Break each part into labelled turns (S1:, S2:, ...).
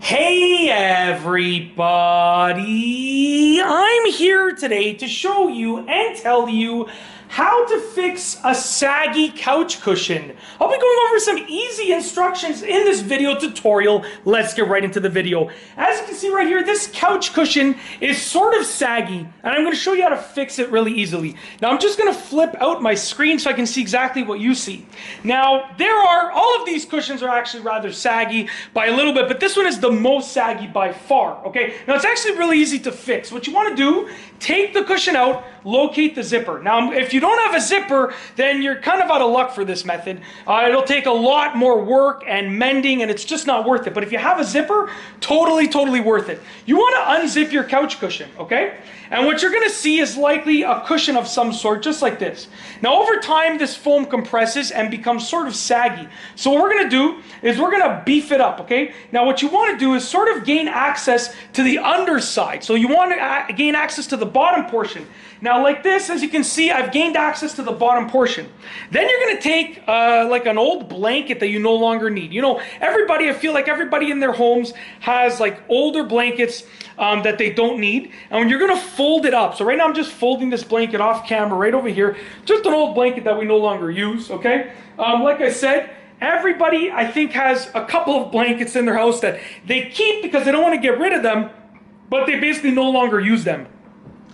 S1: Hey everybody! I'm here today to show you and tell you how to fix a saggy couch cushion. I'll be going over some easy instructions in this video tutorial. Let's get right into the video. As you can see right here, this couch cushion is sort of saggy, and I'm going to show you how to fix it really easily. Now I'm just going to flip out my screen so I can see exactly what you see. Now all of these cushions are actually rather saggy by a little bit, but this one is the most saggy by far, okay? Now it's actually really easy to fix. What you want to do, take the cushion out, locate the zipper. Now if you don't have a zipper, then you're kind of out of luck for this method. It'll take a lot more work and mending, and it's just not worth it. But if you have a zipper, totally worth it. You want to unzip your couch cushion, okay? And what you're going to see is likely a cushion of some sort, just like this. Now over time, this foam compresses and becomes sort of saggy. So what we're going to do is we're going to beef it up, okay? Now what you want to do is sort of gain access to the underside. So you want to gain access to the bottom portion. Now like this, as you can see, I've gained access to the bottom portion. Then you're going to take like an old blanket that you no longer need. You know, I feel like everybody in their homes has like older blankets that they don't need. And you're going to fold it up. So right now I'm just folding this blanket off camera right over here. Just an old blanket that we no longer use, okay? Like I said, everybody I think has a couple of blankets in their house that they keep because they don't want to get rid of them, but they basically no longer use them.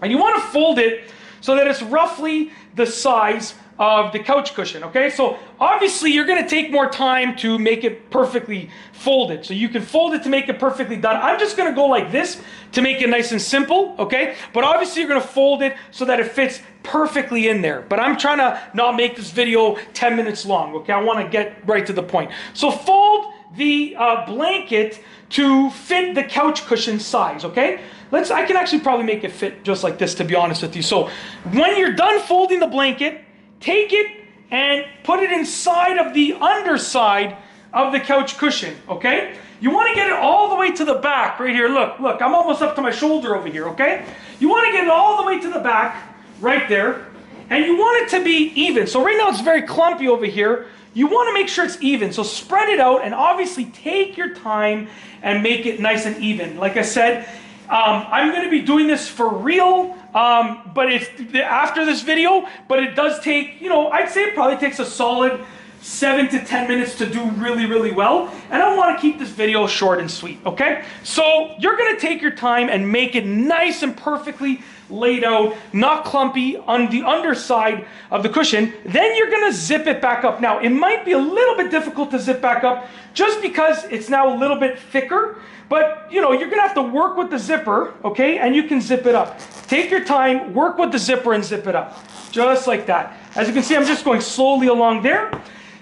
S1: And you want to fold it so that it's roughly the size of the couch cushion, okay? So obviously you're going to take more time to make it perfectly folded. So you can fold it to make it perfectly done. I'm just going to go like this to make it nice and simple, okay? But obviously you're going to fold it so that it fits perfectly in there. But I'm trying to not make this video 10 minutes long, okay? I want to get right to the point. So fold the blanket to fit the couch cushion size, okay? I can actually probably make it fit just like this, to be honest with you. So when you're done folding the blanket, take it and put it inside of the underside of the couch cushion, okay? You want to get it all the way to the back right here. Look, I'm almost up to my shoulder over here, okay? You want to get it all the way to the back right there, and you want it to be even. So right now it's very clumpy over here. You want to make sure it's even. So spread it out and obviously take your time and make it nice and even. Like I said, I'm going to be doing this for real, but it's after this video, but it does take, I'd say it probably takes a solid 7 to 10 minutes to do really well. And I want to keep this video short and sweet, okay? So you're going to take your time and make it nice and perfectly laid out, not clumpy on the underside of the cushion. Then you're going to zip it back up. Now, it might be a little bit difficult to zip back up just because it's now a little bit thicker. But, you're going to have to work with the zipper, okay? And you can zip it up. Take your time, work with the zipper and zip it up. Just like that. As you can see, I'm just going slowly along there.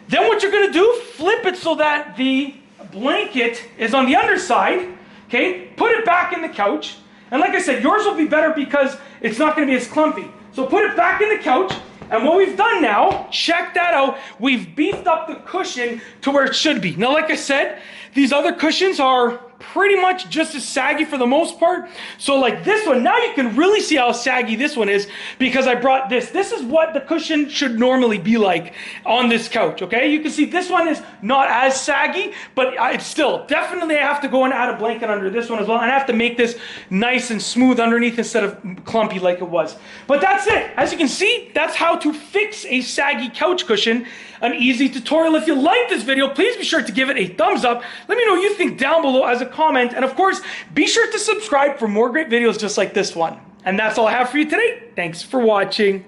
S1: Then what you're going to do, flip it so that the blanket is on the underside, okay? Put it back in the couch. And like I said, yours will be better because it's not going to be as clumpy. So put it back in the couch. And what we've done now, check that out, we've beefed up the cushion to where it should be. Now, like I said, these other cushions are pretty much just as saggy for the most part. So like this one, now you can really see how saggy this one is because I brought this. This is what the cushion should normally be like on this couch, okay? You can see this one is not as saggy, but it's still, definitely I have to go and add a blanket under this one as well. And I have to make this nice and smooth underneath instead of clumpy like it was. But that's it. As you can see, that's how to fix a saggy couch cushion. An easy tutorial. If you like this video, please be sure to give it a thumbs up. Let me know what you think down below as a comment. And of course, be sure to subscribe for more great videos just like this one. And that's all I have for you today. Thanks for watching.